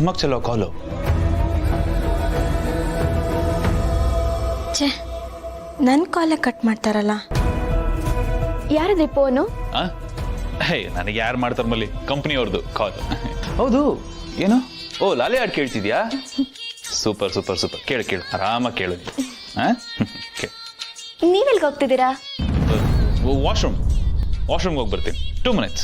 ಚಮಕ್ ಚಲೋ ಕಾಲು. ಛೇ, ನನ್ನ ಕಾಲೇ ಕಟ್ ಮಾಡ್ತಾರಲ್ಲ. ಯಾರದ್ರಿ ಫೋನು? ಹೇ, ನನಗೆ ಯಾರು ಮಾಡ್ತಾರ ಮಲ್ಲಿ, ಕಂಪ್ನಿಯವ್ರದ್ದು ಕಾಲ್. ಹೌದು, ಏನು? ಓ, ಲಾಲಿ ಹಾಡು ಕೇಳ್ತಿದ್ಯಾ? ಸೂಪರ್ ಸೂಪರ್ ಸೂಪರ್, ಕೇಳು ಕೇಳು, ಆರಾಮಾಗಿ ಕೇಳು. ನೀವೆಲ್ಗೆ ಹೋಗ್ತಿದ್ದೀರಾ? ವಾಶ್ರೂಮ್ಗೆ ಹೋಗಿ ಬರ್ತೀನಿ. 2 minutes.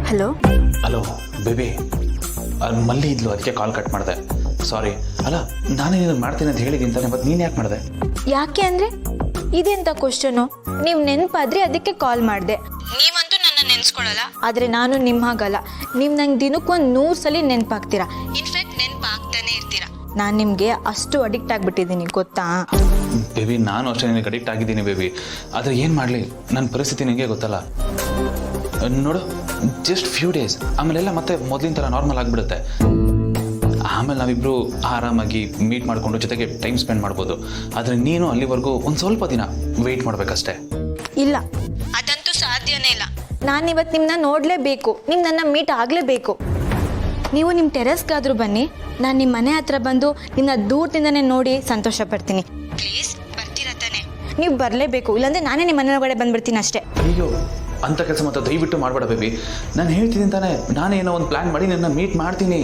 ಹಲೋ ಹಲೋ ಬೇಬಿ, ಅಲ್ಲಿ ಮಲ್ಲಿ ಇದ್ಲು, ಅದಕ್ಕೆ ಕಾಲ್ ಕಟ್ ಮಾಡಿದೆ. ಸಾರಿ. ಅಲ್ಲ, ನಾನೇನು ಮಾಡ್ತೀನಿ ಅಂತ ಹೇಳಿದ್ದೀನಿ ತಾನೆ, ಮತ್ತೆ ನೀನು ಯಾಕೆ ಮಾಡಿದೆ? ಯಾಕೆ ಅಂದರೆ ಇದೆಂತ ಕ್ವಶನು? ನೀವು ನೆನಪಾದ್ರಿ ಅದಕ್ಕೆ ಕಾಲ್ ಮಾಡಿದೆ. ನೀವಂತೂ ನನ್ನ ನೆನೆಸ್ಕೊಳ್ಳಲ್ಲ, ಆದರೆ ನಾನು ನಿಮ್ಮ ಹಾಗಲ್ಲ. ನೀವು ನಂಗೆ ದಿನಕ್ಕೊಂದು 100 ಸಲ ನೆನಪಾಗ್ತೀರಾ. ಇನ್ಫ್ಯಾಕ್ಟ್ ನೆನಪಾಗ್ತಾನೆ ಇರ್ತೀರಾ. ನಾನು ನಿಮಗೆ ಅಷ್ಟು ಅಡಿಕ್ಟ್ ಆಗಿಬಿಟ್ಟಿದ್ದೀನಿ, ಗೊತ್ತಾ? ಬೇಬಿ, ನಾನು ಅಷ್ಟೇ ನಿನಗೆ ಅಡಿಕ್ಟ್ ಆಗಿದ್ದೀನಿ ಬೇಬಿ. ಆದರೆ ಏನು ಮಾಡಲಿ, ನನ್ನ ಪರಿಸ್ಥಿತಿ ನಿನಗೆ ಗೊತ್ತಲ್ಲ. ನೋಡು, ಜಸ್ಟ್ ಫ್ಯೂ ಡೇಸ್, ಆಮೇಲೆಲ್ಲ ಮತ್ತೆ ಮೊದಲಿನ ಥರ ನಾರ್ಮಲ್ ಆಗಿಬಿಡುತ್ತೆ. ಆಮೇಲೆ ನಾವಿಬ್ಬರು ಆರಾಮಾಗಿ ಮೀಟ್ ಮಾಡಿಕೊಂಡು ಜೊತೆಗೆ ಟೈಮ್ ಸ್ಪೆಂಡ್ ಮಾಡ್ಬೋದು. ಆದರೆ ನೀನು ಅಲ್ಲಿವರೆಗೂ ಒಂದು ಸ್ವಲ್ಪ ದಿನ ವೆಯ್ಟ್ ಮಾಡಬೇಕಷ್ಟೇ. ಇಲ್ಲ, ಅದಂತೂ ಸಾಧ್ಯನೇ ಇಲ್ಲ. ನಾನು ಇವತ್ತು ನಿಮ್ಮನ್ನ ನೋಡಲೇಬೇಕು, ನೀವು ನನ್ನ ಮೀಟ್ ಆಗಲೇಬೇಕು. ನೀವು ನಿಮ್ಮ ಟೆರೆಸ್ಗಾದರೂ ಬನ್ನಿ, ನಾನು ನಿಮ್ಮ ಮನೆ ಹತ್ರ ಬಂದು ನಿಮ್ಮನ್ನ ದೂರದಿಂದನೇ ನೋಡಿ ಸಂತೋಷ ಪಡ್ತೀನಿ. ಪ್ಲೀಸ್ ಬರ್ತೀರಾ ತಾನೆ? ನೀವು ಬರಲೇಬೇಕು, ಇಲ್ಲಾಂದರೆ ನಾನೇ ನಿಮ್ಮ ಮನೆ ಒಳಗಡೆ ಬಂದ್ಬಿಡ್ತೀನಿ ಅಷ್ಟೇ. ಅಯ್ಯೋ, ಅಂಥ ಕೆಲಸ ಮತ್ತೆ ದಯವಿಟ್ಟು ಮಾಡಬೇಡ ಬೇಬಿ. ನಾನು ಹೇಳ್ತಿದ್ದೀನಿ ತಾನೆ, ನಾನೇನೋ ಒಂದು ಪ್ಲ್ಯಾನ್ ಮಾಡಿ ನನ್ನ ಮೀಟ್ ಮಾಡ್ತೀನಿ.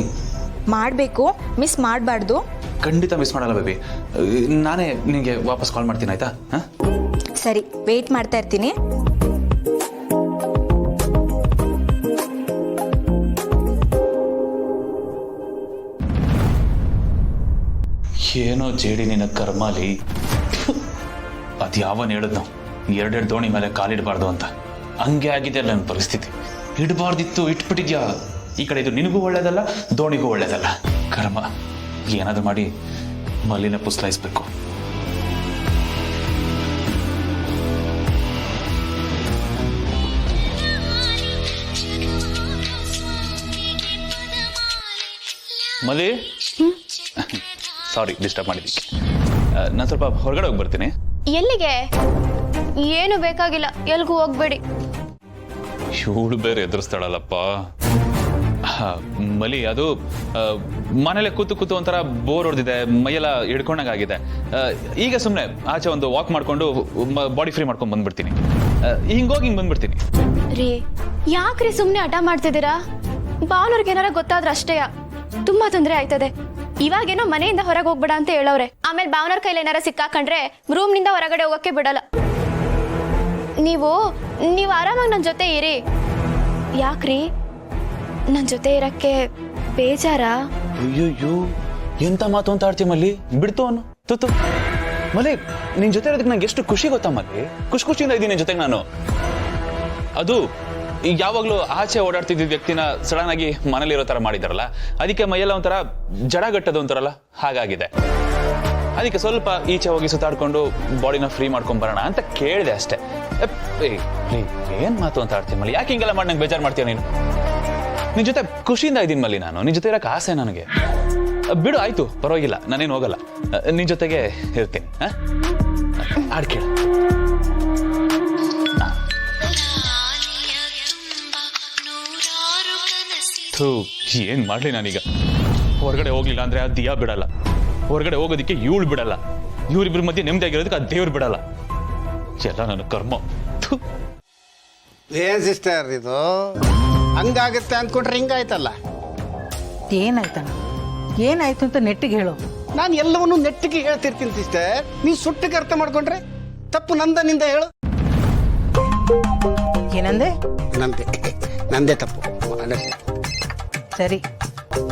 ಮಾಡಬೇಕು, ಮಿಸ್ ಮಾಡಬಾರ್ದು. ಖಂಡಿತ ಮಿಸ್ ಮಾಡಲ್ಲ ಬೇಬಿ. ನಾನೇ ನಿನಗೆ ವಾಪಸ್ ಕಾಲ್ ಮಾಡ್ತೀನಿ, ಆಯಿತಾ? ಹಾಂ, ಸರಿ, ವೆಯ್ಟ್ ಮಾಡ್ತಾ ಇರ್ತೀನಿ. ಏನೋ ಜೇಡಿ ನಿನ್ನ ಕರ್ಮಾಲಿ. ಅದು ಯಾವನ್ ಹೇಳಿದ್ನು 2 ದೋಣಿ ಮೇಲೆ ಕಾಲಿಡಬಾರ್ದು ಅಂತ? ಹಂಗೆ ಆಗಿದೆ ಅಲ್ಲ ನನ್ನ ಪರಿಸ್ಥಿತಿ. ಇಡಬಾರ್ದಿತ್ತು, ಇಟ್ಬಿಟ್ಟಿದ್ಯಾ. ಈ ಕಡೆ ಇದು ನಿನಗೂ ಒಳ್ಳೇದಲ್ಲ, ದೋಣಿಗೂ ಒಳ್ಳೇದಲ್ಲ. ಕರ್ಮ, ಏನಾದರೂ ಮಾಡಿ ಮಲ್ಲಿನ ಪುಸ್ಲಾಯಿಸ್ಬೇಕು. ಮಲ್ಲಿ, ಸಾರಿ ಡಿಸ್ಟರ್ಬ್ ಮಾಡಿದ್ದಕ್ಕೆ. ನಾನು ಸ್ವಲ್ಪ ಹೊರಗಡೆ ಹೋಗಿ ಬರ್ತೀನಿ. ಎಲ್ಲಿಗೆ? ಏನು ಬೇಕಾಗಿಲ್ಲ, ಎಲ್ಗೂ ಹೋಗ್ಬೇಡಿ. ಇವಳು ಬೇರೆ ಎದುರಿಸ್ತಾಳಲ್ಲಪ್ಪ. ಮಲಿ, ಅದು ಮನೇಲೆ ಕೂತು ಒಂಥರ ಬೋರ್ ಹೊಡೆದಿದೆ, ಮೈಯೆಲ್ಲ ಹಿಡ್ಕೊಂಡಾಗಿದೆ. ಈಗ ಸುಮ್ಮನೆ ಆಚೆ ಒಂದು ವಾಕ್ ಮಾಡ್ಕೊಂಡು ಬಾಡಿ ಫ್ರೀ ಮಾಡ್ಕೊಂಡು ಬಂದ್ಬಿಡ್ತೀನಿ. ಹಿಂಗೋಗಿ ಹಿಂಗೆ ಬಂದ್ಬಿಡ್ತೀನಿ. ರೀ, ಯಾಕ್ರಿ ಸುಮ್ಮನೆ ಹಠ ಮಾಡ್ತಿದ್ದೀರಾ? ಭಾವನವ್ರಿಗೆ ಏನಾರ ಗೊತ್ತಾದ್ರೆ ಅಷ್ಟೇಯ, ತುಂಬಾ ತೊಂದರೆ ಆಯ್ತದೆ. ಇವಾಗೇನೋ ಮನೆಯಿಂದ ಹೊರಗೆ ಹೋಗ್ಬೇಡ ಅಂತ ಹೇಳವ್ರೆ. ಆಮೇಲೆ ಭಾವನವ್ರ ಕೈಲಿ ಏನಾರ ಸಿಕ್ಕಾಕೊಂಡ್ರೆ ರೂಮ್ನಿಂದ ಹೊರಗಡೆ ಹೋಗಕ್ಕೆ ಬಿಡಲ್ಲ. ನೀವು ಆರಾಮಾಗಿ ನನ್ನ ಜೊತೆ ಇರಿ. ಯಾಕ್ರಿ, ನನ್ನ ಜೊತೆ ಇರಕ್ಕೆ ಬೇಜಾರಾ? ಅಯ್ಯೋ, ಎಂತ ಮಾತು ಅಂತ ಆಡ್ತೀವಿ ಮಲ್ಲಿ, ಬಿಡ್ತು ಅನ್ನು ತುತ್ತು. ಮಲ್ಲಿ, ನಿನ್ ಜೊತೆ ಇರೋದಕ್ಕೆ ನಂಗೆ ಎಷ್ಟು ಖುಷಿ ಗೊತ್ತಾ ಮಲ್ಲಿ. ಖುಷಿಯಿಂದ ಇದ್ದೀನಿ ನಿನ್ ಜೊತೆಗೆ ನಾನು. ಅದು ಈಗ ಯಾವಾಗಲೂ ಆಚೆ ಓಡಾಡ್ತಿದ್ದ ವ್ಯಕ್ತಿನ ಸಡನ್ ಆಗಿ ಮನೇಲಿರೋ ಥರ ಮಾಡಿದಾರಲ್ಲ, ಅದಕ್ಕೆ ಮೈಯೆಲ್ಲ ಒಂಥರ ಜಡಗಟ್ಟದು ಅಂತಾರಲ್ಲ, ಹಾಗಾಗಿದೆ. ಅದಕ್ಕೆ ಸ್ವಲ್ಪ ಈಚೆ ಹೋಗಿ ಸುತ್ತಾಡ್ಕೊಂಡು ಬಾಡಿನ ಫ್ರೀ ಮಾಡ್ಕೊಂಡ್ ಬರೋಣ ಅಂತ ಕೇಳಿದೆ ಅಷ್ಟೇ. ಏನ್ ಮಾತು ಅಂತ ಆಡ್ತೀನಿ ಮಲ್ಲಿ, ಯಾಕೆ ಹಿಂಗೆಲ್ಲ ಮಾಡಿ ನಂಗೆ ಬೇಜಾರು ಮಾಡ್ತೀಯ ನೀನು? ನಿನ್ ಜೊತೆ ಖುಷಿಯಿಂದ ಇದ್ದೀನಿ ಮಲ್ಲಿ, ನಾನು ನಿನ್ ಜೊತೆ ಇರಕ್ಕೆ ಆಸೆ ನನಗೆ. ಬಿಡು, ಆಯ್ತು, ಪರವಾಗಿಲ್ಲ, ನಾನೇನು ಹೋಗಲ್ಲ, ನಿನ್ ಜೊತೆಗೆ ಇರ್ತೀನಿ. ಹಾಡು ಕೇಳು. ಏನ್ ಮಾಡ್ಲಿ ನಾನೀಗ? ಹೊರಗಡೆ ಹೋಗ್ಲಿಲ್ಲ ಅಂದ್ರೆ ಆ ದಿಯಾ ಬಿಡಲ್ಲ, ಹೊರಗಡೆ ಹೋಗೋದಿಕ್ಕೆ ಇವಳು ಬಿಡಲ್ಲ, ಇವರಿಬ್ಬರ ಮಧ್ಯೆ ನೆಮ್ಮದಿ ಆಗಿರೋದಕ್ಕೆ ಆ ದೇವ್ರು ಬಿಡಲ್ಲ. ಎಲ್ಲ ನನ್ನ ಕರ್ಮ. ಏನ್ ಸಿಸ್ಟರ್ ಇದು ಹಂಗಾಗುತ್ತೆ ಅಂದ್ಕೊಂಡ್ರೆ ಹಿಂಗಾಯ್ತಲ್ಲ? ಏನಾಯ್ತು ಅಂತ ನೆಟ್ಟಿಗೆ ಹೇಳು. ನಾನು ಎಲ್ಲವನ್ನೂ ನೆಟ್ಟಿಗೆ ಹೇಳ್ತಿರ್ತೀನಿ ಸಿಸ್ಟರ್, ನೀ ಸುಟ್ಟಿಗೆ ಅರ್ಥ ಮಾಡ್ಕೊಂಡ್ರೆ ತಪ್ಪು ನಿಂದ ಹೇಳು. ಏನಂದೆ? ನಂದೇ ತಪ್ಪು. ಸರಿ,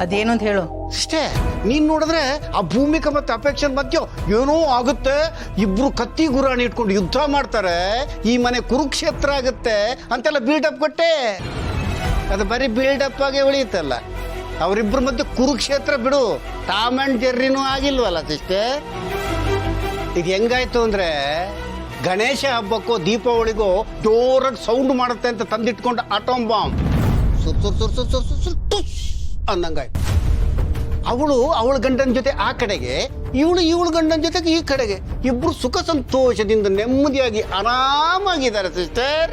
ಅದೇನು ಅಂತ ಹೇಳು. ಅಷ್ಟೇ, ನೀನ್ ನೋಡಿದ್ರೆ ಆ ಭೂಮಿಕ ಮತ್ತೆ ಅಪೇಕ್ಷೆ ಮಧ್ಯ ಏನೋ ಆಗುತ್ತೆ, ಇಬ್ರು ಕತ್ತಿ ಗುರಾಣಿ ಇಟ್ಕೊಂಡು ಯುದ್ಧ ಮಾಡ್ತಾರೆ, ಈ ಮನೆ ಕುರುಕ್ಷೇತ್ರ ಆಗುತ್ತೆ ಅಂತೆಲ್ಲ ಬಿಲ್ಡಪ್ ಕೊಟ್ಟೆ. ಅದು ಬರೀ ಬಿಲ್ಡಪ್ ಆಗಿ ಉಳಿಯುತ್ತಲ್ಲ. ಅವರಿಬ್ಬರ ಮಧ್ಯೆ ಕುರುಕ್ಷೇತ್ರ ಬಿಡು, ಟಾಮ್ ಅಂಡ್ ಜೆರ್ರಿನೂ ಆಗಿಲ್ವಲ್ಲ ಸಿಸ್ಟರ್. ಇದು ಹೆಂಗಾಯ್ತು ಅಂದ್ರೆ, ಗಣೇಶ ಹಬ್ಬಕ್ಕೋ ದೀಪಾವಳಿಗೋ ಜೋರಾಗಿ ಸೌಂಡ್ ಮಾಡುತ್ತೆ ಅಂತ ತಂದಿಟ್ಕೊಂಡು ಆಟೋಮ್ ಬಾಂಬ್ ಸುರ್ ಅನ್ನಂಗಾಯ್ತು. ಅವಳು ಅವಳ ಗಂಡನ ಜೊತೆ ಆ ಕಡೆಗೆ, ಇವಳು ಗಂಡನ ಜೊತೆಗೆ ಈ ಕಡೆಗೆ ಇಬ್ರು ಸುಖ ಸಂತೋಷದಿಂದ ನೆಮ್ಮದಿಯಾಗಿ ಆರಾಮಾಗಿದ್ದಾರೆ ಸಿಸ್ಟರ್.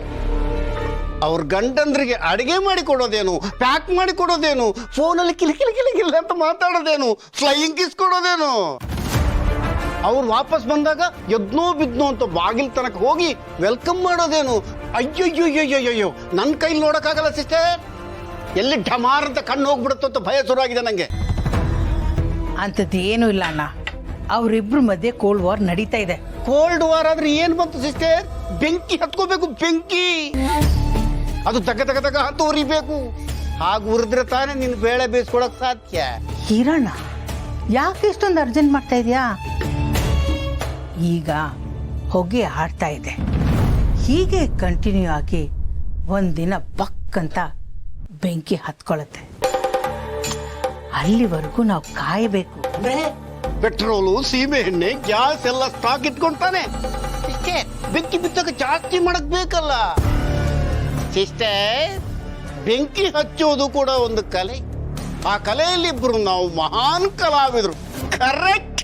ಅವ್ರ ಗಂಡಂದ್ರಿಗೆ ಅಡಿಗೆ ಮಾಡಿ ಕೊಡೋದೇನು, ಪ್ಯಾಕ್ ಮಾಡಿ ಕೊಡೋದೇನು, ಫೋನಲ್ಲಿ ಕಿಲ ಅಂತ ಮಾತಾಡೋದೇನು, ಫ್ಲೈಯಿಂಗ್ ಕಿಸ್ ಕೊಡೋದೇನು, ಅವ್ರು ವಾಪಸ್ ಬಂದಾಗ ಎದ್ನೋ ಬಿದ್ನೋ ಅಂತ ಬಾಗಿಲ್ ತನಕ ಹೋಗಿ ವೆಲ್ಕಮ್ ಮಾಡೋದೇನು. ಅಯ್ಯಯ್ಯೋ ನನ್ನ ಕೈಲಿ ನೋಡೋಕ್ಕಾಗಲ್ಲ ಸಿಸ್ಟರ್. ಎಲ್ಲಿ ಢಮಾರ್ ಅಂತ ಕಣ್ಣು ಹೋಗ್ಬಿಡುತ್ತೋ ಅಂತ ಭಯ ಶುರುವಾಗಿದೆ ನನಗೆ. ಅಂಥದ್ದು ಏನೂ ಇಲ್ಲ ಅಣ್ಣ, ಅವರಿಬ್ರು ಮಧ್ಯೆ ಕೋಲ್ಡ್ ವಾರ್ ನಡೀತಾ ಇದೆ. ಕೋಲ್ಡ್ ವಾರ್ ಆದ್ರೆ ಏನ್ ಬಂತು ಸಿಸ್ಟರ್? ಬೆಂಕಿ ಹತ್ಕೋಬೇಕು, ಬೆಂಕಿ. ಅದು ತಗ ಅಂತ ಉರಿಬೇಕು. ಹಾಗೆ ಉರಿದ್ರೆ ತಾನೇ ನಿನ್ ಬೇಳೆ ಬೇಯಿಸ್ಕೊಳಕ್ ಸಾಧ್ಯ. ಹಿರಣ್ಣ, ಯಾಕೆ ಇಷ್ಟೊಂದು ಅರ್ಜೆಂಟ್ ಮಾಡ್ತಾ ಇದೆಯಾ? ಈಗ ಹೊಗೆ ಆಡ್ತಾ ಇದೆ, ಹೀಗೆ ಕಂಟಿನ್ಯೂ ಆಗಿ ಒಂದಿನ ಬಕ್ ಅಂತ ಬೆಂಕಿ ಹತ್ಕೊಳತ್ತೆ. ಅಲ್ಲಿವರೆಗೂ ನಾವು ಕಾಯಬೇಕು. ಪೆಟ್ರೋಲು, ಸೀಮೆ ಎಣ್ಣೆ, ಗ್ಯಾಸ್ ಎಲ್ಲ ಸ್ಟಾಕ್ ಇಟ್ಕೊಂತಾನೆ. ಇಷ್ಟೇ, ಬೆಂಕಿ ಬಿದ್ದಾಗ ಜಾಸ್ತಿ ಮಾಡಕ್ ಬೇಕಲ್ಲ ಸಿಸ್ಟರ್. ಬೆಂಕಿ ಹಚ್ಚೋದು ಕೂಡ ಒಂದು ಕಲೆ. ಆ ಕಲೆಯಲ್ಲಿ ಇಬ್ರು ನಾವು ಮಹಾನ್ ಕಲಾವಿದರು. ಕರೆಕ್ಟ್.